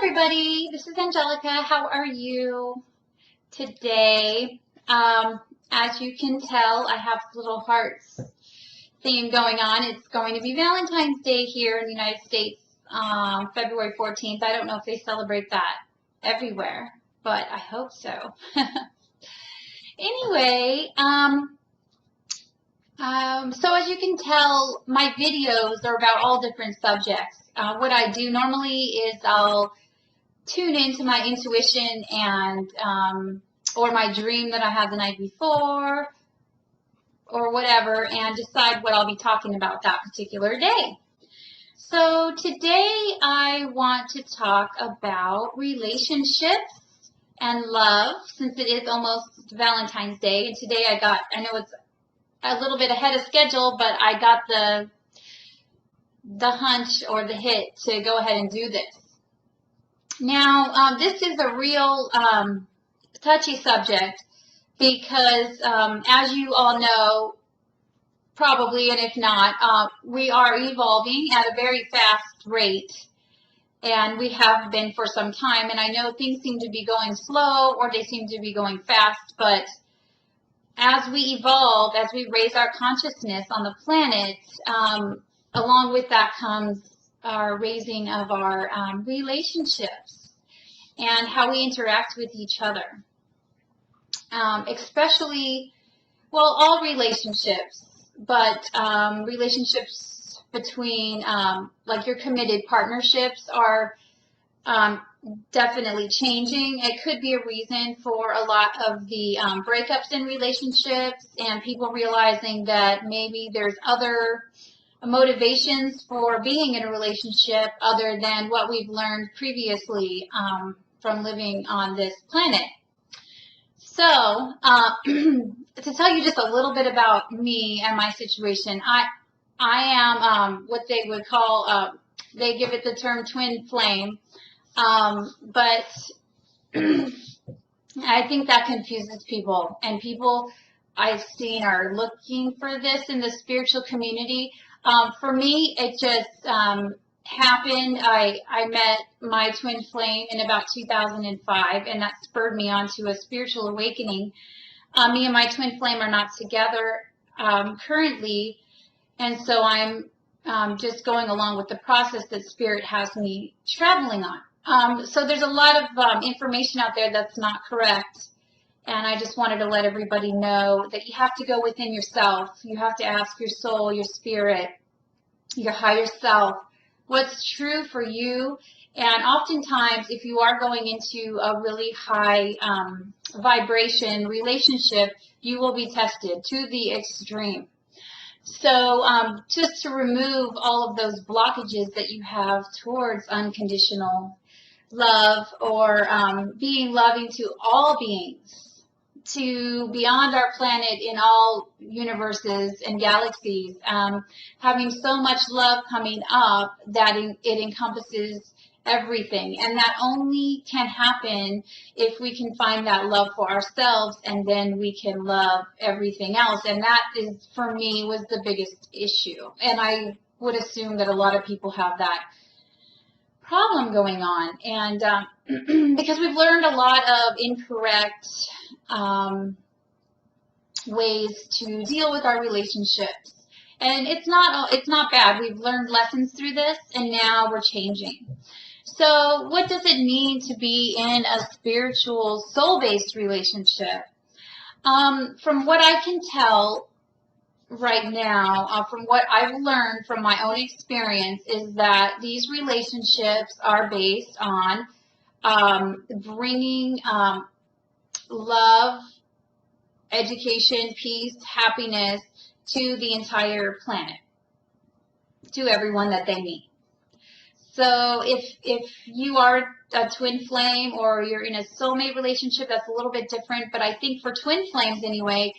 everybody, this is Angelica. How are you today? As you can tell, I have little hearts theme going on. It's going to be Valentine's Day here in the United States, February 14th. I don't know if they celebrate that everywhere, but I hope so. Anyway, so as you can tell, my videos are about all different subjects. What I do normally is I'll tune into my intuition and or my dream that I had the night before or whatever, and decide what I'll be talking about that particular day. So today I want to talk about relationships and love, since it is almost Valentine's Day, and today I know it's a little bit ahead of schedule, but I got the hunch or the hit to go ahead and do this. Now, this is a real touchy subject because, as you all know, probably, and if not, we are evolving at a very fast rate, and we have been for some time. And I know things seem to be going slow or they seem to be going fast, but as we evolve, as we raise our consciousness on the planet, along with that comes our raising of our relationships and how we interact with each other. Especially, well, all relationships, but relationships between, like your committed partnerships are definitely changing. It could be a reason for a lot of the breakups in relationships and people realizing that maybe there's other motivations for being in a relationship other than what we've learned previously from living on this planet. So, to tell you just a little bit about me and my situation, I am what they would call, they give it the term twin flame, but I think that confuses people, and people I've seen are looking for this in the spiritual community. For me, it just happened. I met my twin flame in about 2005, and that spurred me on to a spiritual awakening. Me and my twin flame are not together currently, and so I'm just going along with the process that Spirit has me traveling on. So there's a lot of information out there that's not correct. And I just wanted to let everybody know that you have to go within yourself. You have to ask your soul, your spirit, your higher self, what's true for you. And oftentimes, if you are going into a really high vibration relationship, you will be tested to the extreme. So just to remove all of those blockages that you have towards unconditional love or being loving to all beings, to beyond our planet in all universes and galaxies, having so much love coming up that it encompasses everything. And that only can happen if we can find that love for ourselves, and then we can love everything else. And that is, for me, was the biggest issue. And I would assume that a lot of people have that problem going on. And because we've learned a lot of incorrect ways to deal with our relationships, and it's not bad. We've learned lessons through this, and now we're changing. So what does it mean to be in a spiritual soul-based relationship? From what I can tell right now, from what I've learned from my own experience, is that these relationships are based on bringing love, education, peace, happiness to the entire planet, to everyone that they meet. So if you are a twin flame or you're in a soulmate relationship, that's a little bit different. But I think for twin flames anyway,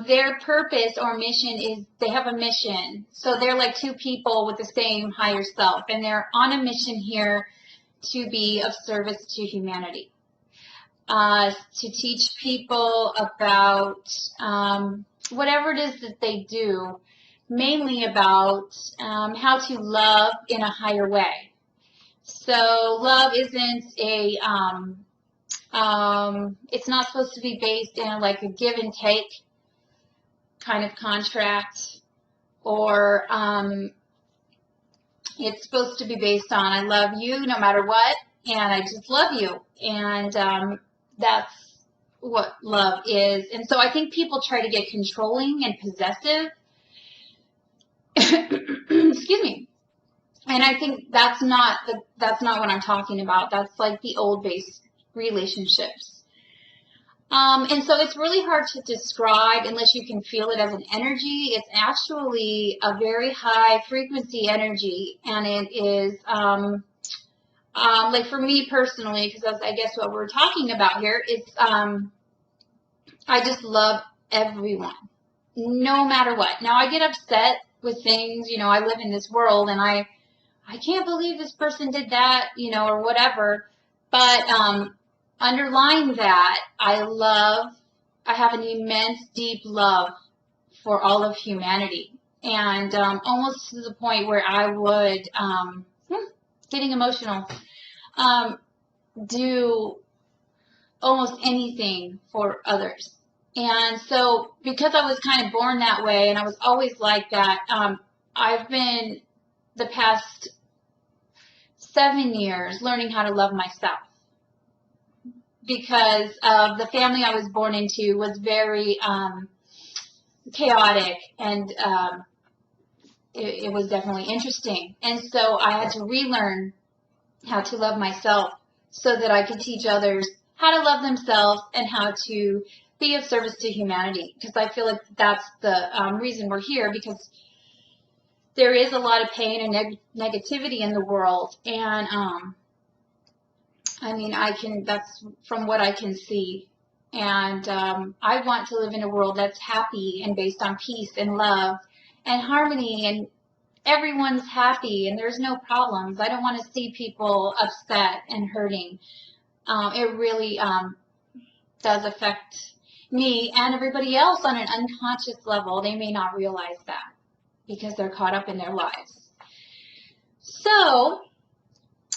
their purpose or mission is they have a mission. So they're like two people with the same higher self, and they're on a mission here to be of service to humanity. To teach people about whatever it is that they do, mainly about how to love in a higher way. So love isn't it's not supposed to be based in like a give and take kind of contract, or it's supposed to be based on I love you no matter what, and I just love you, and that's what love is. And so I think people try to get controlling and possessive. Excuse me. And I think that's not what I'm talking about. That's like the old base relationships. And so it's really hard to describe unless you can feel it as an energy. It's actually a very high frequency energy, and it is like for me personally, because that's I guess what we're talking about here. It's I just love everyone, no matter what. Now I get upset with things. You know, I live in this world, and I can't believe this person did that, you know, or whatever. But underlying that, I have an immense, deep love for all of humanity. And almost to the point where I would, getting emotional, do almost anything for others. And so because I was kind of born that way, and I was always like that, I've been the past 7 years learning how to love myself, because of the family I was born into was very chaotic, and it was definitely interesting. And so I had to relearn how to love myself so that I could teach others how to love themselves and how to be of service to humanity, because I feel like that's the reason we're here, because there is a lot of pain and negativity in the world, and I mean, that's from what I can see, and I want to live in a world that's happy and based on peace and love and harmony, and everyone's happy and there's no problems. I don't want to see people upset and hurting. It really does affect me and everybody else on an unconscious level. They may not realize that because they're caught up in their lives. So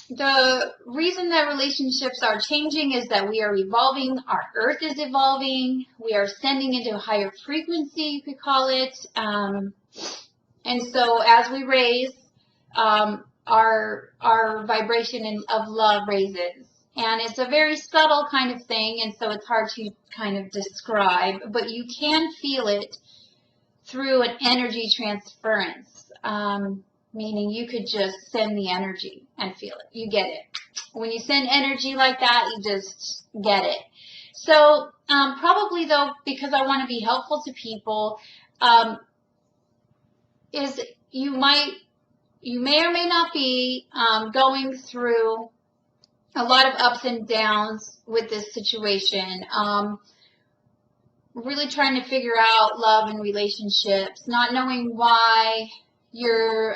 the reason that relationships are changing is that we are evolving. Our earth is evolving. We are ascending into a higher frequency, you could call it. And so as we raise, our vibration of love raises. And it's a very subtle kind of thing, and so it's hard to kind of describe, but you can feel it through an energy transference, meaning you could just send the energy and feel it. You get it. When you send energy like that, you just get it. So probably, though, because I want to be helpful to people, is you may or may not be going through a lot of ups and downs with this situation. Really trying to figure out love and relationships, not knowing why you're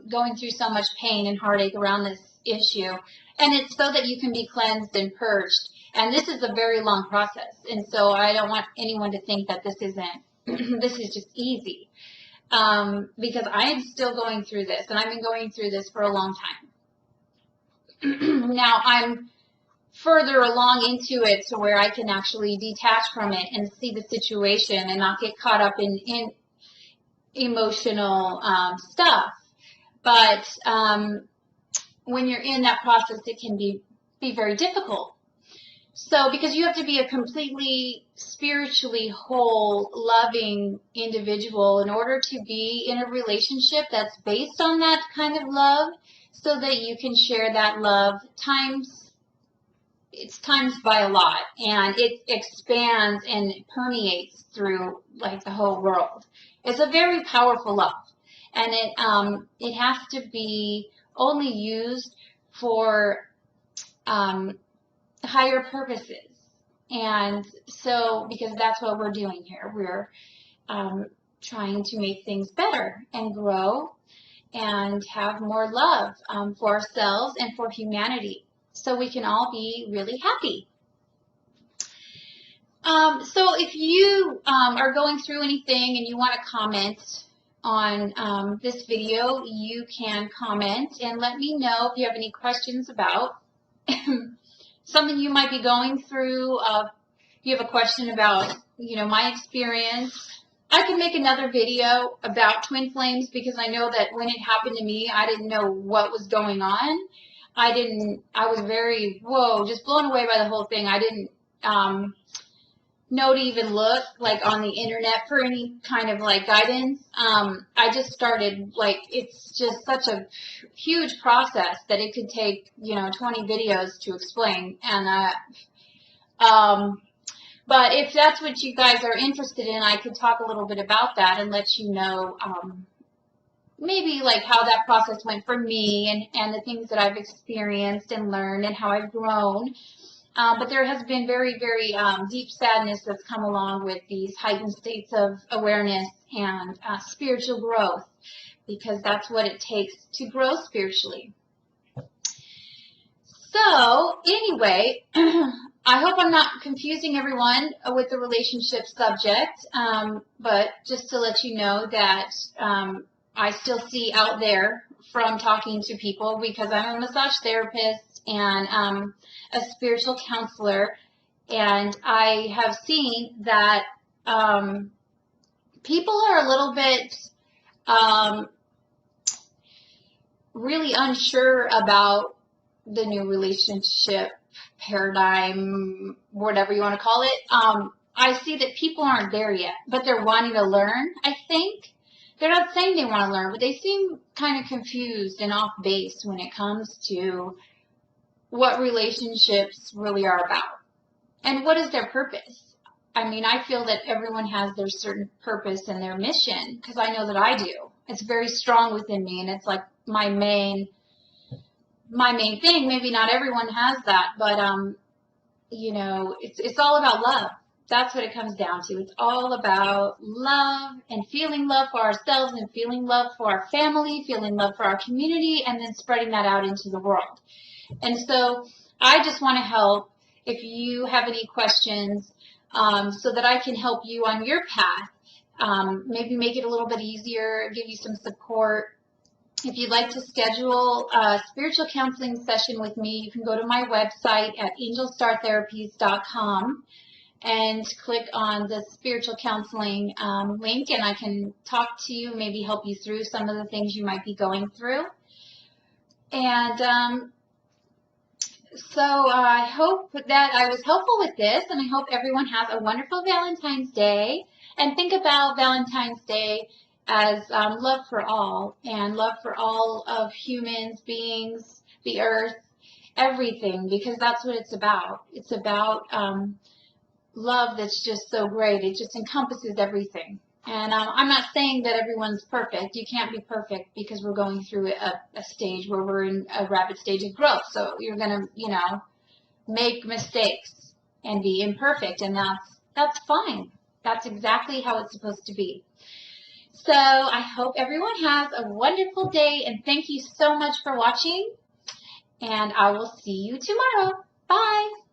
going through so much pain and heartache around this issue. And it's so that you can be cleansed and purged. And this is a very long process. And so I don't want anyone to think that this isn't, this is just easy. Because I am still going through this, and I've been going through this for a long time. Now I'm further along into it to where I can actually detach from it and see the situation and not get caught up in emotional stuff. But when you're in that process, it can be very difficult. So because you have to be a completely spiritually whole, loving individual in order to be in a relationship that's based on that kind of love, so that you can share that love times by a lot, and it expands and permeates through like the whole world. It's a very powerful love, and it has to be only used for higher purposes. And so, because that's what we're doing here, we're trying to make things better and grow and have more love for ourselves and for humanity, so we can all be really happy. So if you are going through anything and you want to comment on this video, you can comment and let me know if you have any questions about something you might be going through. If you have a question about, my experience. I can make another video about twin flames because I know that when it happened to me, I didn't know what was going on. I was very, just blown away by the whole thing. I didn't know to even look on the internet for any kind of guidance. I just started, it's just such a huge process that it could take, 20 videos to explain. And, but if that's what you guys are interested in, I could talk a little bit about that and let you know maybe how that process went for me and the things that I've experienced and learned and how I've grown. But there has been very, very deep sadness that's come along with these heightened states of awareness and spiritual growth, because that's what it takes to grow spiritually. So anyway, I hope I'm not confusing everyone with the relationship subject, but just to let you know that I still see out there from talking to people, because I'm a massage therapist and a spiritual counselor, and I have seen that people are a little bit really unsure about the new relationship paradigm, whatever you want to call it. I see that people aren't there yet, but they're wanting to learn, I think. They're not saying they want to learn, but they seem kind of confused and off base when it comes to what relationships really are about and what is their purpose. I mean, I feel that everyone has their certain purpose and their mission, because I know that I do. It's very strong within me, and it's my main thing. Maybe not everyone has that, but it's all about love. That's what it comes down to. It's all about love and feeling love for ourselves and feeling love for our family, feeling love for our community, and then spreading that out into the world. And so I just want to help if you have any questions, so that I can help you on your path, maybe make it a little bit easier, give you some support. If you'd like to schedule a spiritual counseling session with me, you can go to my website at angelstartherapies.com and click on the spiritual counseling link, and I can talk to you, maybe help you through some of the things you might be going through. And so I hope that I was helpful with this, and I hope everyone has a wonderful Valentine's Day. And think about Valentine's Day as love for all, and love for all of humans, beings, the earth, everything, because that's what it's about. It's about love that's just so great. It just encompasses everything. And I'm not saying that everyone's perfect. You can't be perfect, because we're going through a stage where we're in a rapid stage of growth. So you're going to, make mistakes and be imperfect, and that's fine. That's exactly how it's supposed to be. So I hope everyone has a wonderful day, and thank you so much for watching, and I will see you tomorrow. Bye.